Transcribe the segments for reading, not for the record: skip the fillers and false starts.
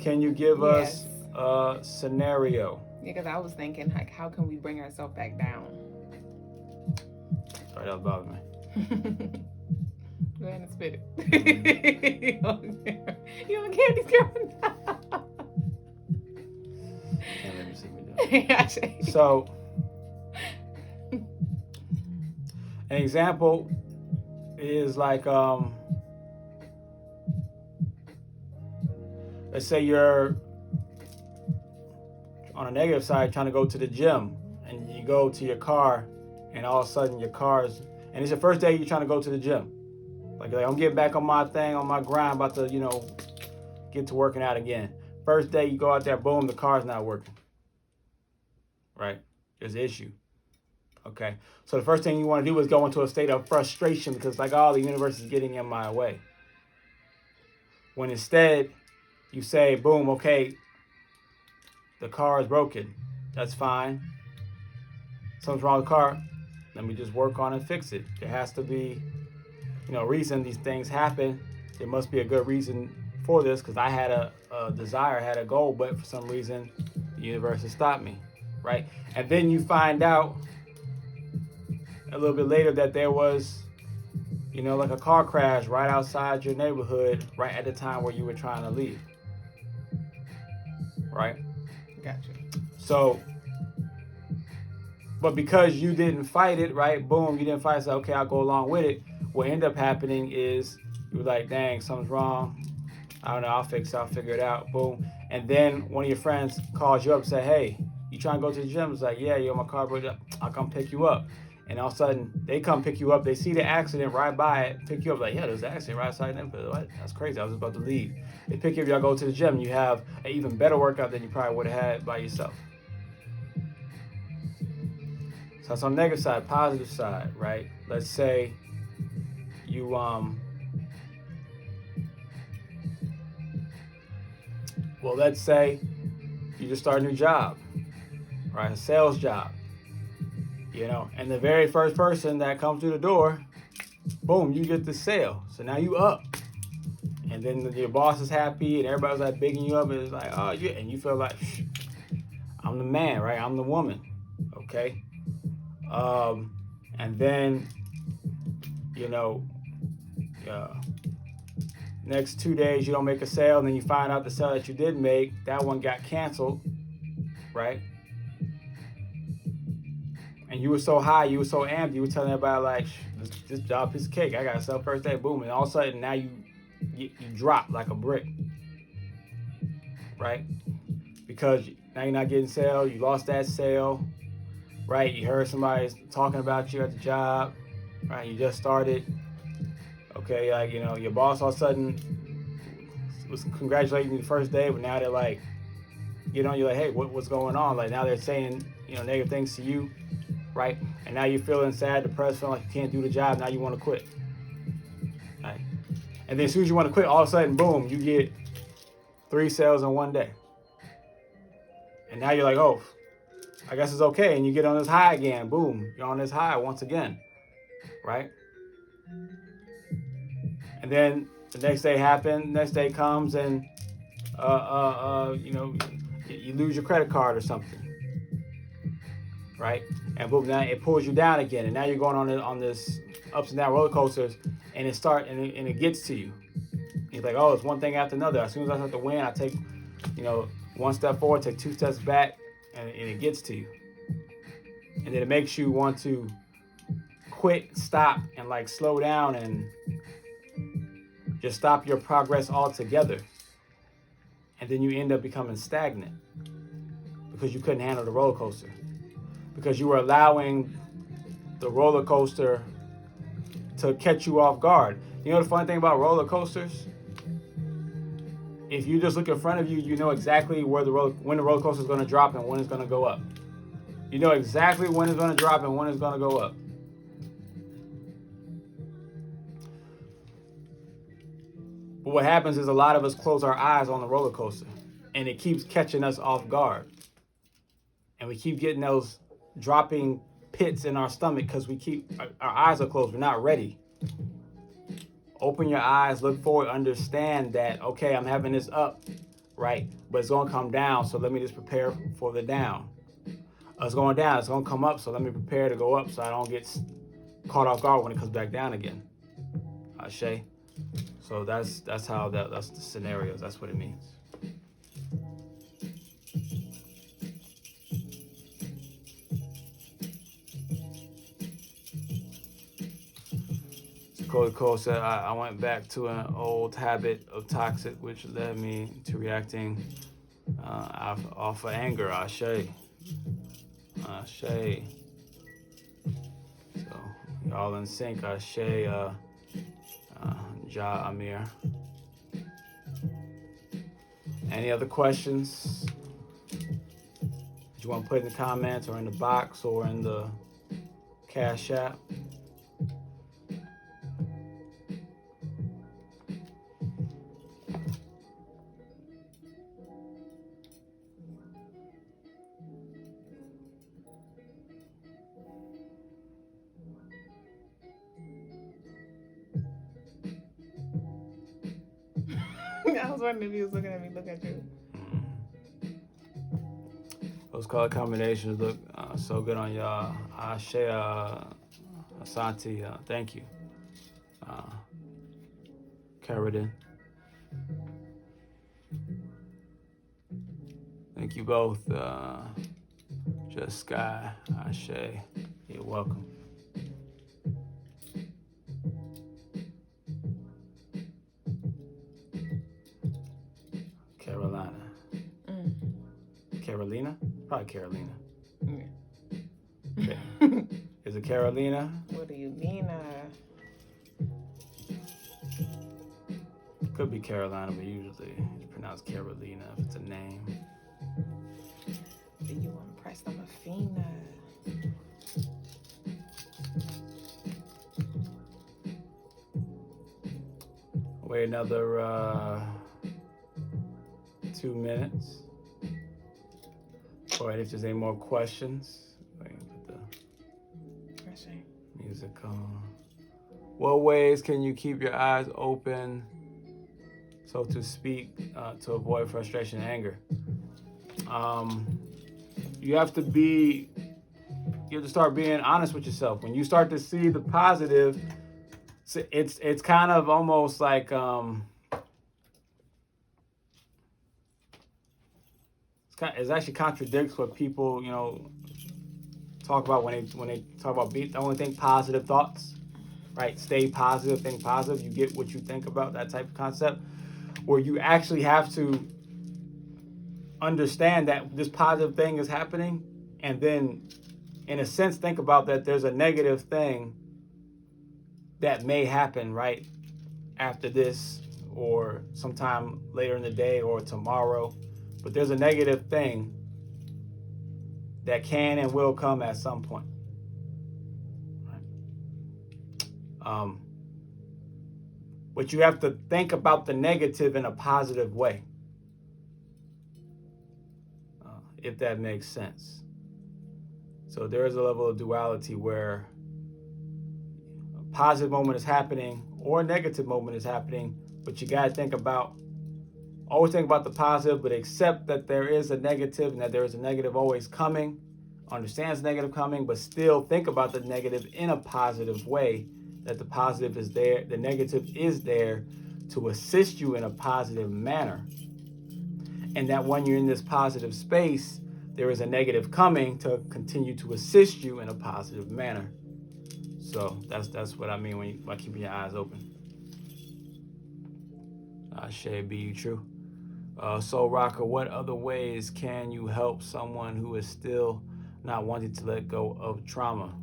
can you give us a scenario? Yeah, because I was thinking, like, how can we bring ourselves back down? Sorry, that was bothering me. Go ahead and spit it. You don't care these girls. Can't let me see me do it. So, an example is like, let's say you're on a negative side trying to go to the gym, and you go to your car, and all of a sudden your car's, and it's your first day you're trying to go to the gym. Like I'm getting back on my thing, on my grind, about to, get to working out again. First day you go out there, boom, the car's not working. Right? There's an issue. Okay? So the first thing you want to do is go into a state of frustration because like, oh, the universe is getting in my way. When instead you say, boom, okay, the car is broken. That's fine. Something's wrong with the car. Let me just work on it and fix it. There has to be, reason these things happen. There must be a good reason for this because I had a desire, I had a goal, but for some reason the universe has stopped me, right? And then you find out a little bit later that there was, like a car crash right outside your neighborhood right at the time where you were trying to leave, right? Gotcha. So, but because you didn't fight it, right? Boom, you didn't fight it. So, okay, I'll go along with it. What ended up happening is you were like, dang, something's wrong. I don't know, I'll fix it, I'll figure it out. Boom. And then one of your friends calls you up and say, hey, you trying to go to the gym? It's like, yeah, my car broke up. I'll come pick you up. And all of a sudden, they come pick you up. They see the accident right by it, pick you up. Like, yeah, there's an accident right outside them. What? That's crazy. I was about to leave. They pick you up, y'all go to the gym. And you have an even better workout than you probably would have had by yourself. So that's on the negative side. Positive side, right? Let's say you let's say you just start a new job, right? A sales job, and the very first person that comes through the door, boom, you get the sale. So now you up, and then your boss is happy, and everybody's like bigging you up, and it's like, oh yeah, and you feel like, I'm the man, right? I'm the woman, okay? And then, next 2 days you don't make a sale, and then you find out the sale that you did make, that one got canceled, right? And you were so high, you were so amped, you were telling everybody like, this job piece of cake, I got to sell first day, boom, and all of a sudden now you drop like a brick, right? Because now you're not getting sale, you lost that sale, right? You heard somebody talking about you at the job, right? You just started. Okay, like, your boss all of a sudden was congratulating you the first day, but now they're like, you're like, hey, what's going on? Like, now they're saying, negative things to you, right? And now you're feeling sad, depressed, feeling like you can't do the job. Now you want to quit, right? And then as soon as you want to quit, all of a sudden, boom, you get 3 sales in one day. And now you're like, oh, I guess it's okay. And you get on this high again. Boom, you're on this high once again, right? And then the next day comes and, you lose your credit card or something, right? And boom, now it pulls you down again. And now you're going on this ups and down roller coasters, and it gets to you. You're like, oh, it's one thing after another. As soon as I start to win, I take, one step forward, take 2 steps back, and it gets to you. And then it makes you want to quit, stop, and like slow down and just stop your progress altogether. And then you end up becoming stagnant because you couldn't handle the roller coaster. Because you were allowing the roller coaster to catch you off guard. You know the funny thing about roller coasters? If you just look in front of you, you know exactly when the roller coaster is going to drop and when it's going to go up. You know exactly when it's going to drop and when it's going to go up. But what happens is a lot of us close our eyes on the roller coaster, and it keeps catching us off guard. And we keep getting those dropping pits in our stomach because our eyes are closed. We're not ready. Open your eyes, look forward, understand that, okay, I'm having this up right? But it's going to come down, so let me just prepare for the down. It's going down, it's going to come up, so let me prepare to go up so I don't get caught off guard when it comes back down again. Ashe. So that's the scenarios. That's what it means. Cole said, I went back to an old habit of toxic, which led me to reacting off of anger. Ashe. Ashe. So, y'all in sync. Ashe, Ja Amir. Any other questions? Do you want to put in the comments or in the box or in the Cash App? I was wondering if he was looking at me. Look at you. Those color combinations look so good on y'all. Ashe, Asante, thank you. Carradine. Thank you both. Just Sky, Ashe, you're welcome. Carolina. Carolina? Probably Carolina. Yeah. Okay. Is it Carolina? What do you mean? Could be Carolina, but usually it's pronounced Carolina if it's a name. Do you impressed? I'm a Fina. Wait another 2 minutes. All right, if there's any more questions, wait, put the music on. What ways can you keep your eyes open, so to speak, to avoid frustration and anger? You have to start being honest with yourself. When you start to see the positive, it's kind of almost like it actually contradicts what people talk about when they talk about only think positive thoughts, right? Stay positive, think positive. You get what you think about, that type of concept, where you actually have to understand that this positive thing is happening, and then in a sense think about that there's a negative thing that may happen right after this or sometime later in the day or tomorrow, but there's a negative thing that can and will come at some point. Right? But you have to think about the negative in a positive way, if that makes sense. So there is a level of duality where a positive moment is happening or a negative moment is happening, but you got to always think about the positive, but accept that there is a negative and that there is a negative always coming. Understands negative coming, but still think about the negative in a positive way, that the positive is there, the negative is there to assist you in a positive manner. And that when you're in this positive space, there is a negative coming to continue to assist you in a positive manner. So that's what I mean by keeping your eyes open. Ashe, be you true. Soul Rocker, what other ways can you help someone who is still not wanting to let go of trauma?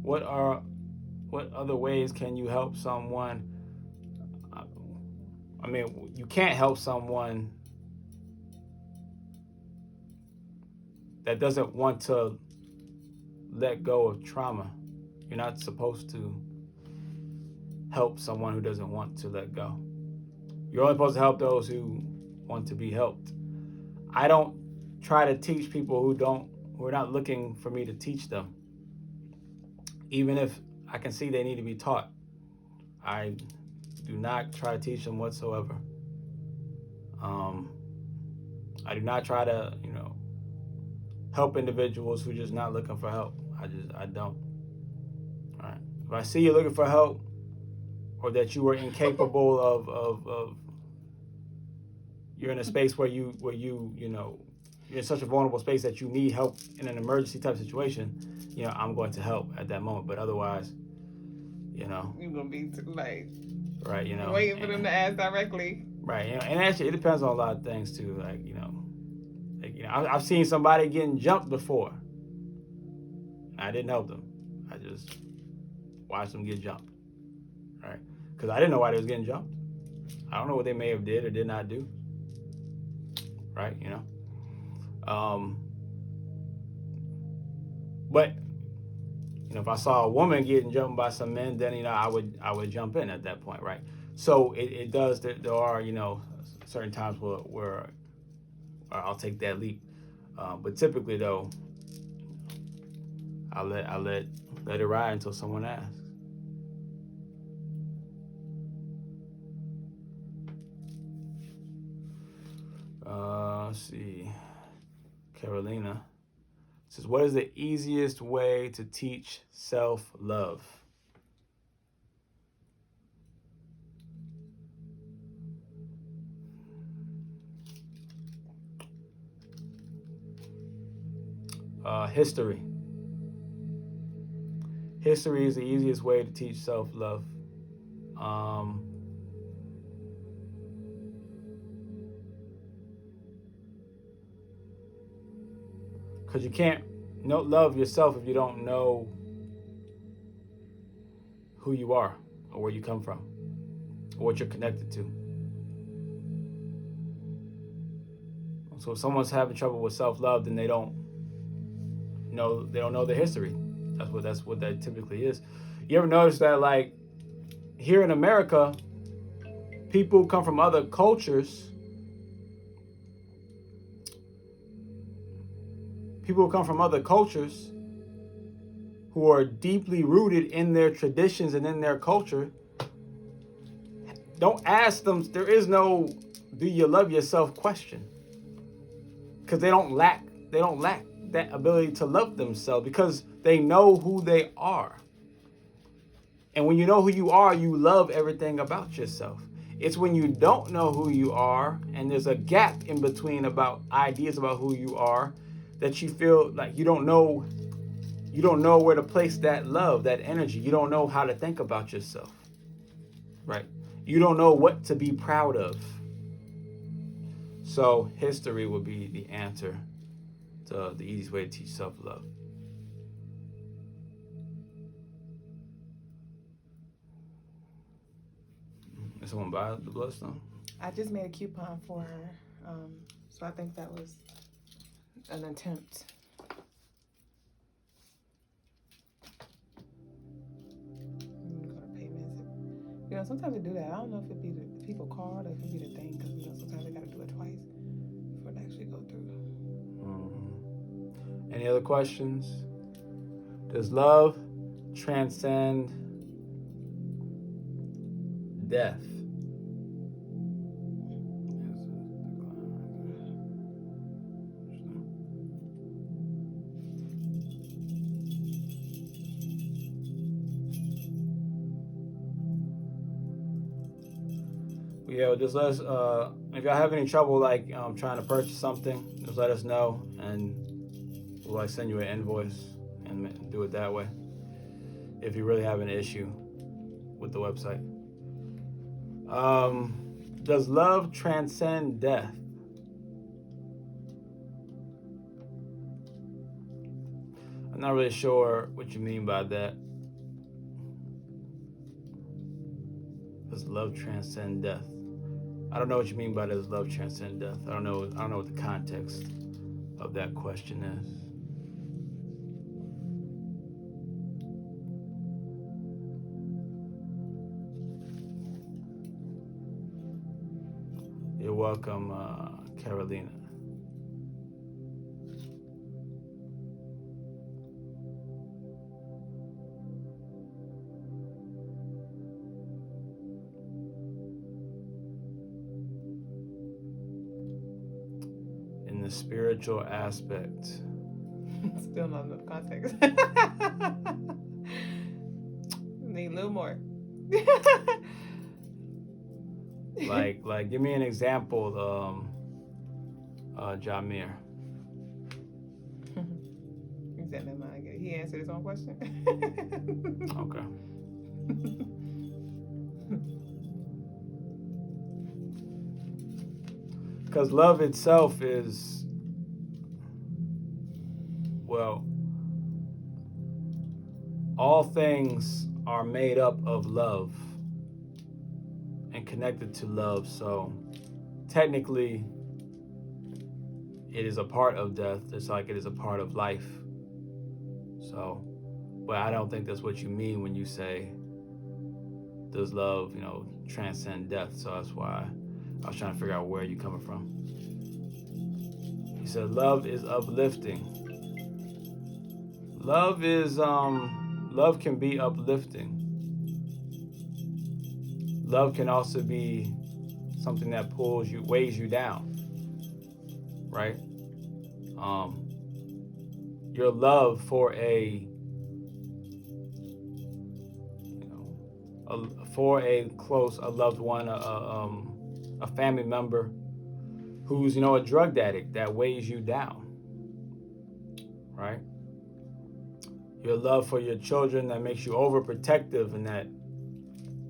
What other ways can you help someone? I mean, you can't help someone that doesn't want to let go of trauma. You're not supposed to help someone who doesn't want to let go. You're only supposed to help those who want to be helped. I don't try to teach people who are not looking for me to teach them. Even if I can see they need to be taught, I do not try to teach them whatsoever. I do not try to, help individuals who are just not looking for help. I don't. All right. If I see you looking for help, or that you are incapable of you're in a space where you're in such a vulnerable space that you need help in an emergency type situation, I'm going to help at that moment. But otherwise, you're gonna be like, right, waiting for them to ask directly. Right, and actually it depends on a lot of things too. I've seen somebody getting jumped before. I didn't help them. I just watched them get jumped, right? Because I didn't know why they was getting jumped. I don't know what they may have did or did not do, right? But if I saw a woman getting jumped by some men, then I would jump in at that point, right? So it does. There are certain times where I'll take that leap, but typically though, I let it ride until someone asks. Let's see. Carolina says, "What is the easiest way to teach self-love?" History. History is the easiest way to teach self-love. Because you can't love yourself if you don't know who you are or where you come from or what you're connected to. So if someone's having trouble with self-love, then they don't know the history. That's what that typically is. You ever notice that, like, here in America, people come from other cultures. People come from other cultures who are deeply rooted in their traditions and in their culture. Don't ask them. There is no "do you love yourself" question, because they don't lack that ability to love themselves, because they know who they are. And when you know who you are, you love everything about yourself. It's when you don't know who you are and there's a gap in between about ideas about who you are that you feel like you don't know where to place that love, that energy. You don't know how to think about yourself, right? You don't know what to be proud of. So history would be the answer to the easiest way to teach self-love. Did someone buy the bloodstone? I just made a coupon for her, so I think that was an attempt. I'm gonna go to payments. Sometimes they do that. I don't know if it be the people card or if it be the thing, because sometimes they gotta do it twice before it actually go through. Mm-hmm. Any other questions? Does love transcend death? Yeah, just let us, if y'all have any trouble, like, trying to purchase something, just let us know, and we'll send you an invoice and do it that way, if you really have an issue with the website. Does love transcend death? I'm not really sure what you mean by that. Does love transcend death? I don't know what you mean by does love transcend death. I don't know what the context of that question is. You're welcome, Carolina. the spiritual aspect. Still not enough context. Need a little more. like give me an example, Jamir. He said never mind. He answered his own question. Okay. Because love itself is, well, all things are made up of love and connected to love. So technically, it is a part of death, just like it is a part of life. So, but I don't think that's what you mean when you say, does love, transcend death? So that's why I was trying to figure out where you're coming from. You said love is uplifting. Love can be uplifting. Love can also be something that weighs you down, right? Your love for a loved one, a family member who's, a drug addict, that weighs you down, right? Your love for your children that makes you overprotective and that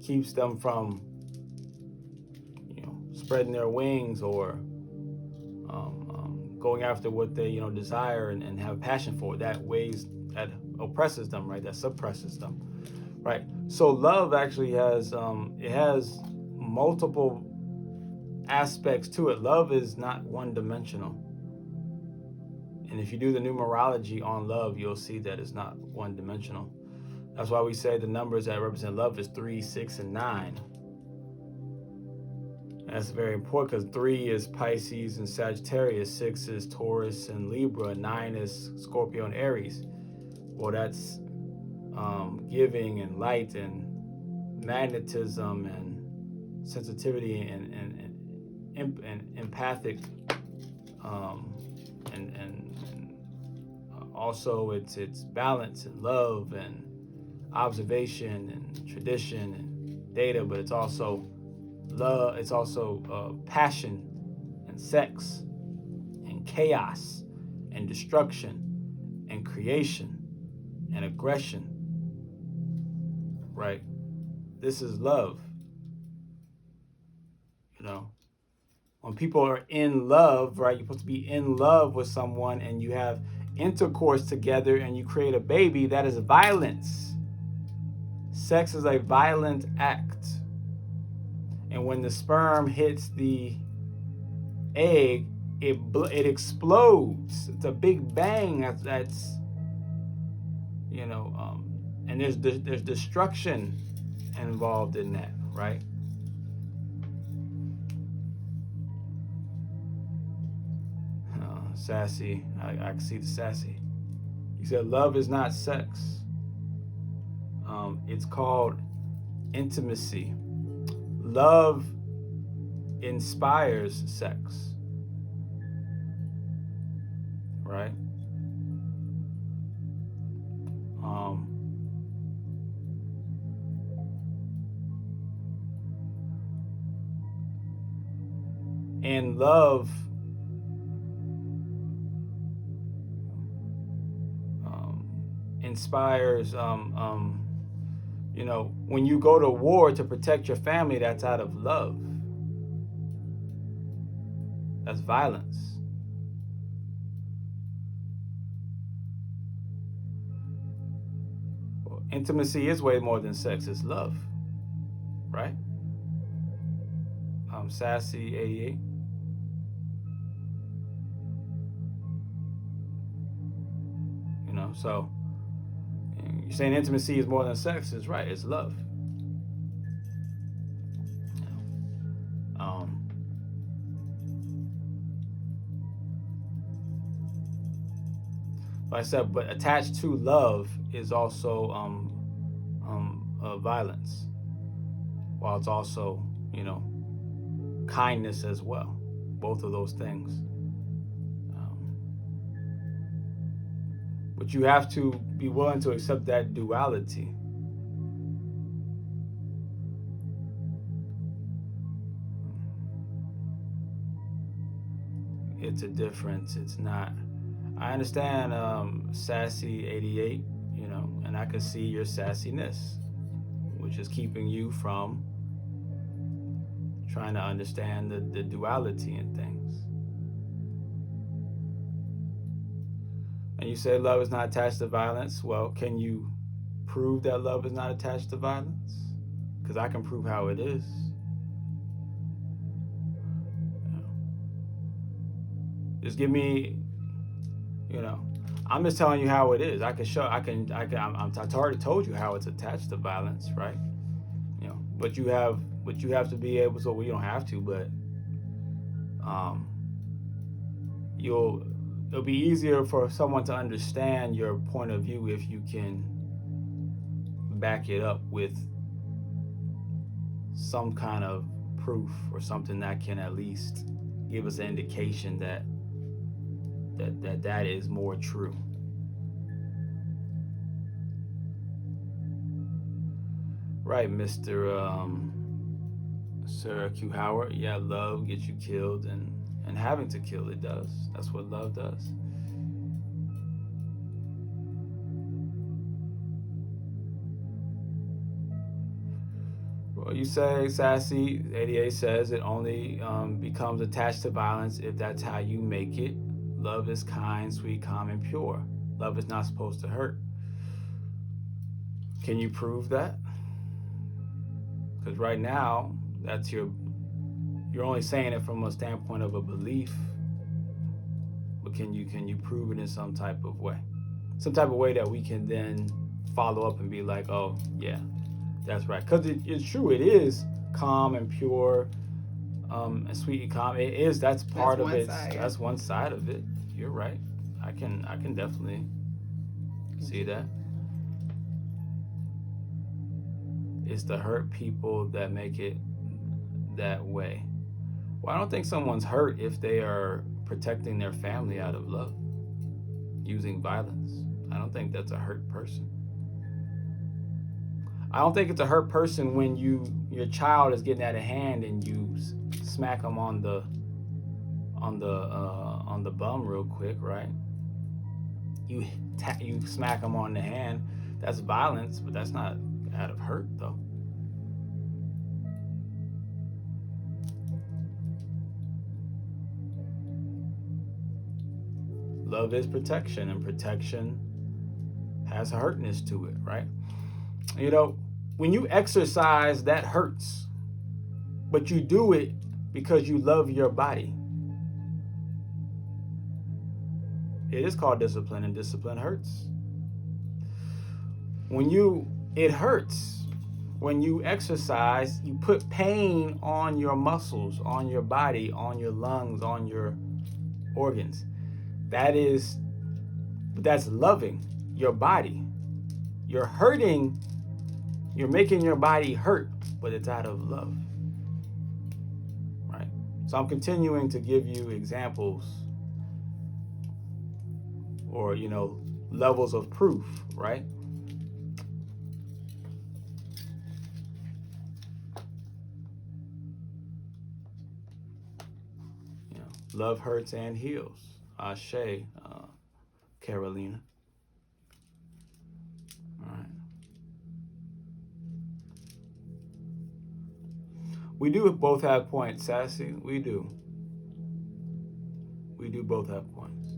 keeps them from, spreading their wings or going after what they, desire and have a passion for. That oppresses them, right? That suppresses them, right? So love actually has multiple aspects to it. Love is not one-dimensional. And if you do the numerology on love, you'll see that it's not one-dimensional. That's why we say the numbers that represent love is 3, 6, and 9. That's very important because 3 is Pisces and Sagittarius, 6 is Taurus and Libra, 9 is Scorpio and Aries. Well, that's giving and light and magnetism and sensitivity and empathic, and also it's balance and love and observation and tradition and data, but it's also love. It's also passion and sex and chaos and destruction and creation and aggression, right? This is love. When people are in love, right, you're supposed to be in love with someone and you have intercourse together and you create a baby. That is violence. Sex is a violent act. And when the sperm hits the egg, it explodes. It's a big bang. That's and there's destruction involved in that, right? Sassy, I can see the sassy. He said love is not sex. It's called intimacy. Love inspires sex, right? And love inspires, when you go to war to protect your family, that's out of love. That's violence. Well, intimacy is way more than sex. It's love, right? Sassy 88. So you're saying intimacy is more than sex. Is right. It's love. Like I said, but attached to love is also violence, while it's also kindness as well. Both of those things. But you have to be willing to accept that duality. It's a difference. It's not. I understand sassy 88, and I can see your sassiness, which is keeping you from trying to understand the duality in things. And you say love is not attached to violence. Well, can you prove that love is not attached to violence? Because I can prove how it is. Just give me, I'm just telling you how it is. I can show. I've already told you how it's attached to violence, right? But you have to be able. So you don't have to, but it'll be easier for someone to understand your point of view if you can back it up with some kind of proof or something that can at least give us an indication that is more true. Right, Mr. Sir Q Howard. Yeah, love gets you killed, and having to kill, it does. That's what love does. Well, you say, Sassy 88 says it only becomes attached to violence if that's how you make it. Love is kind, sweet, calm, and pure. Love is not supposed to hurt. Can you prove that? Because right now, that's you're only saying it from a standpoint of a belief. But can you prove it in some type of way? Some type of way that we can then follow up and be like, oh, yeah, that's right. Because it's true, it is calm and pure. And sweet and calm, it is. That's part of it. That's one side of it. You're right. I can definitely see that. It's the hurt people that make it that way. Well, I don't think someone's hurt if they are protecting their family out of love, using violence. I don't think that's a hurt person. I don't think it's a hurt person when your child is getting out of hand and you smack them on the bum real quick, right? You smack them on the hand. That's violence, but that's not out of hurt, though. Love is protection, and protection has a hurtness to it, right? When you exercise, that hurts, but you do it because you love your body. It is called discipline, and discipline hurts. It hurts. When you exercise, you put pain on your muscles, on your body, on your lungs, on your organs. That's loving your body. You're hurting, you're making your body hurt, but it's out of love. Right? So I'm continuing to give you examples or, levels of proof, right? Love hurts and heals. Ashe, Carolina. All right. We do both have points, Sassy. We do. We do both have points.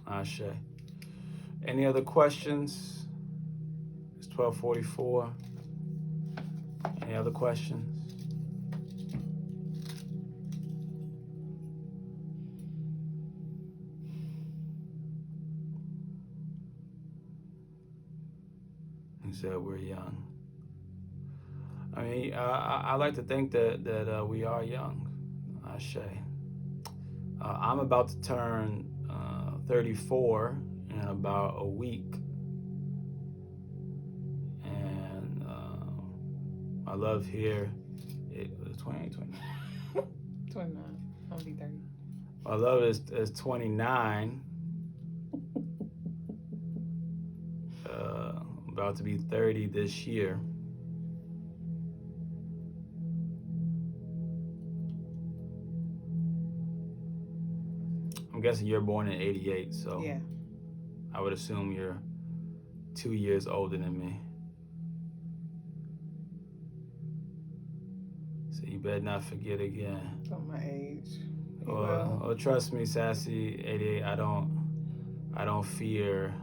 Ashe. Any other questions? It's 12:44. Any other questions? He said we're young. I mean, I like to think that we are young. Ashe. I'm about to turn 34 in about a week, and My love here, it was 28, 29. I'll be 30. My love is 29. About to be 30 this year. I'm guessing you're born in 88, so Yeah. I would assume you're 2 years older than me. So you better not forget again. On my age. Well, trust me, Sassy 88, I don't fear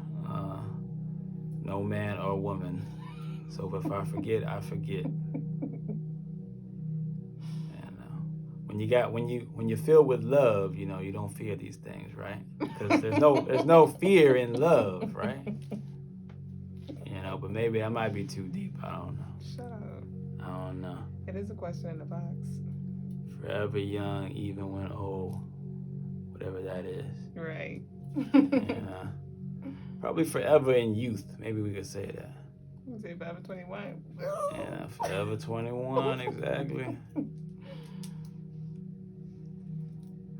no man or woman. So if I forget, I forget. And when you're filled with love, you know, you don't fear these things, right? Because there's no fear in love, right? You know, but maybe I might be too deep. I don't know. Shut up. I don't know. It is a question in the box. Forever young, even when old, whatever that is. Right. Yeah. Probably forever in youth. Maybe we could say that. Say forever 21. Yeah, forever 21, exactly.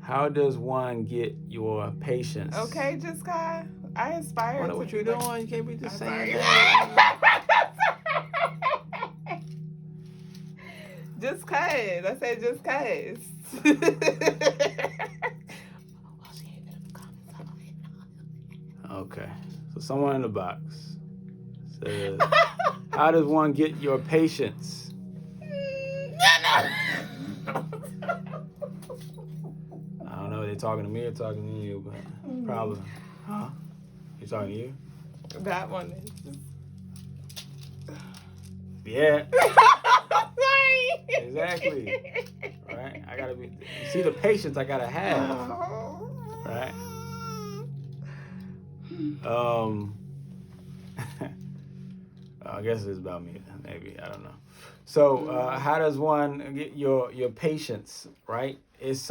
How does one get your patience? Okay, just Kai. I aspire to. What you doing? You can't be just saying that. Just cuz. I said just cuz. Okay. So someone in the box says, how does one get your patience? I don't know if they're talking to me or talking to you, but probably. Huh? You talking to you? That one is. Yeah. Sorry. Exactly. Right? I gotta be. You see the patience I gotta have. Right? I guess it's about me. Maybe, I don't know. So, how does one get your patience? Right? It's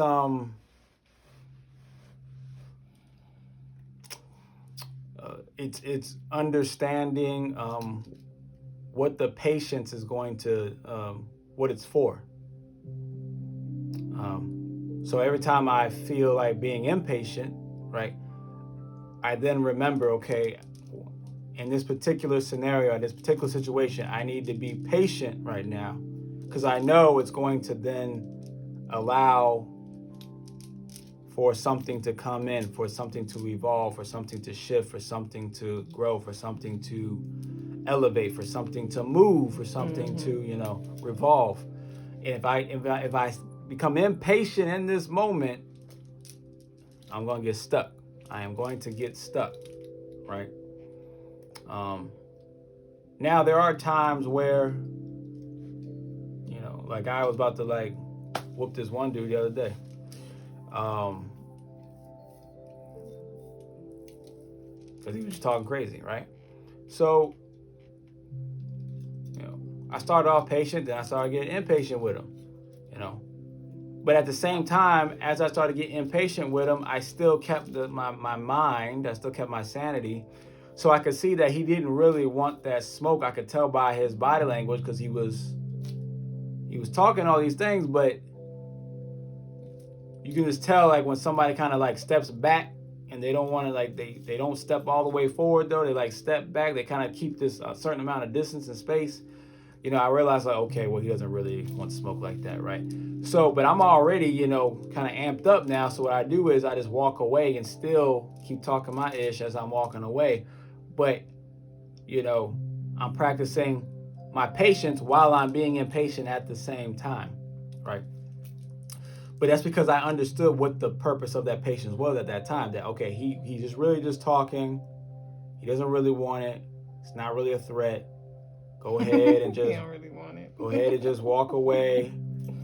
it's understanding what the patience is going to what it's for. So every time I feel like being impatient, right, I then remember, okay, in this particular scenario, in this particular situation, I need to be patient right now because I know it's going to then allow for something to come in, for something to evolve, for something to shift, for something to grow, for something to elevate, for something to move, for something to, you know, revolve. And if I become impatient in this moment, I'm going to get stuck. I am going to get stuck, right? Now there are times where, you know, like I was about to like whoop this one dude the other day. Because he was just talking crazy, right? So, you know, I started off patient, then I started getting impatient with him, you know. But at the same time, as I started getting impatient with him, I still kept my mind, I still kept my sanity. So I could see that he didn't really want that smoke. I could tell by his body language because he was talking all these things, but you can just tell like when somebody kind of like steps back and they don't want to like, they don't step all the way forward though. They like step back. They kind of keep this a certain amount of distance and space. You know, I realized like, okay, well, he doesn't really want to smoke like that, right? So, but I'm already, you know, kind of amped up now. So what I do is I just walk away and still keep talking my ish as I'm walking away. But, you know, I'm practicing my patience while I'm being impatient at the same time, right? But that's because I understood what the purpose of that patience was at that time. That, okay, he's just really just talking. He doesn't really want it. It's not really a threat. Go ahead and just he don't really want it. Go ahead and just walk away.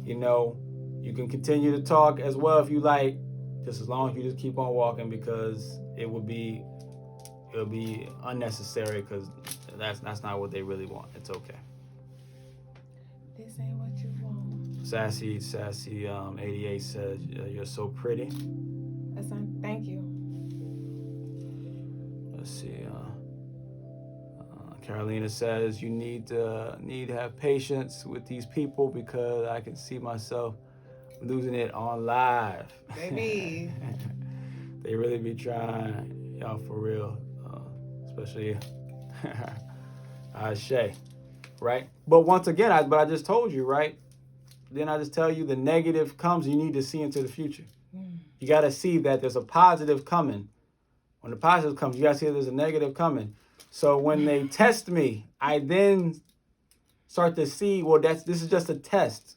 You know, you can continue to talk as well if you like, just as long as you just keep on walking, because it'll be unnecessary, because that's not what they really want. It's okay. This ain't what you want. Sassy 88 says you're so pretty. Thank you. Let's see. Carolina says you need to have patience with these people because I can see myself losing it on live. Baby. They really be trying, y'all, for real. Especially Shay, right? But once again, I just told you, right? Then I just tell you the negative comes, you need to see into the future. You got to see that there's a positive coming. When the positive comes, you got to see that there's a negative coming. So when they test me, I then start to see, well, this is just a test.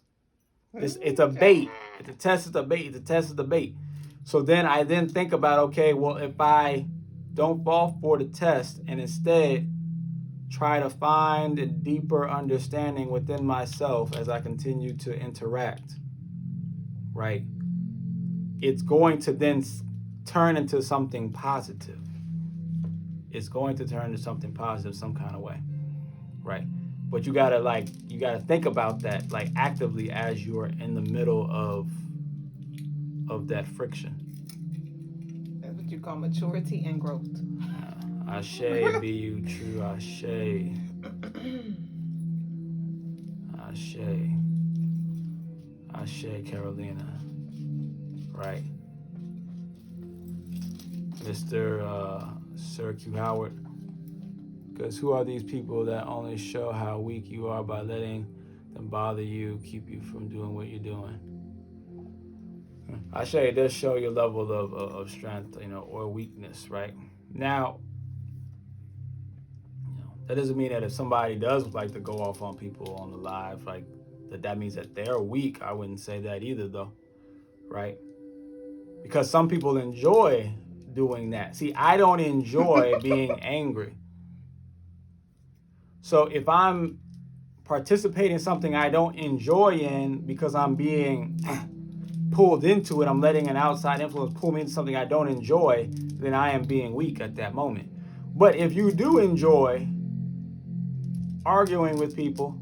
It's a bait. It's a test, it's a bait. It's a test, it's a bait. So then I think about, okay, well, if I don't fall for the test and instead try to find a deeper understanding within myself as I continue to interact, right? It's going to then turn into something positive. It's going to turn into something positive some kind of way, right? But you gotta think about that like actively as you are in the middle of that friction. That's what you call maturity and growth. Ashe be you true, Ashe. Ashe. Ashe, Carolina. Right. Mr. Sir Q Howard. Because who are these people that only show how weak you are by letting them bother you, keep you from doing what you're doing? Ashe, it does show your level of strength, or weakness, right? Now, that doesn't mean that if somebody does like to go off on people on the live, like that means that they're weak. I wouldn't say that either, though, right? Because some people enjoy doing that. See, I don't enjoy being angry. So if I'm participating in something I don't enjoy in because I'm being pulled into it, I'm letting an outside influence pull me into something I don't enjoy, then I am being weak at that moment. But if you do enjoy arguing with people,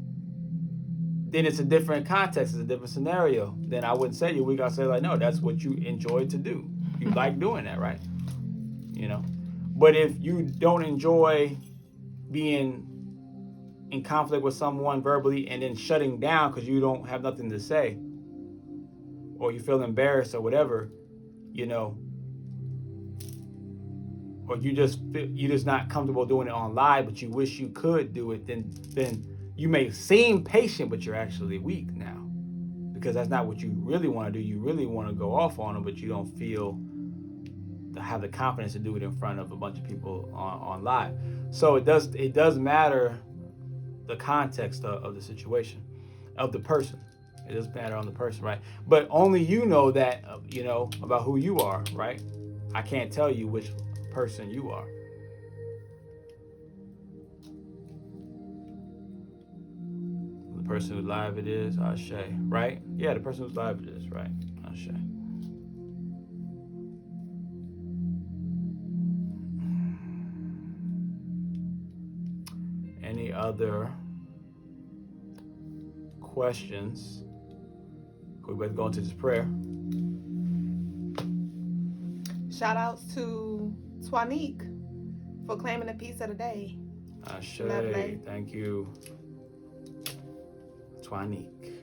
then it's a different context, it's a different scenario. Then I wouldn't say you're weak. I'll say like, no, that's what you enjoy to do. You like doing that, right? But if you don't enjoy being in conflict with someone verbally and then shutting down because you don't have nothing to say, or you feel embarrassed or whatever, or you're just not comfortable doing it on live, but you wish you could do it, then you may seem patient, but you're actually weak now, because that's not what you really want to do. You really want to go off on them, but you don't feel to have the confidence to do it in front of a bunch of people on live. So it does matter the context of the situation, of the person. It does matter on the person, right? But only you know that, about who you are, right? I can't tell you which person you are. The person who's live it is, Ashe, right? Yeah, the person who's live it is, right? Ashe. Any other questions? We better go into this prayer. Shout outs to Twanique for claiming the piece of the day. Ashe, thank you, Twanique.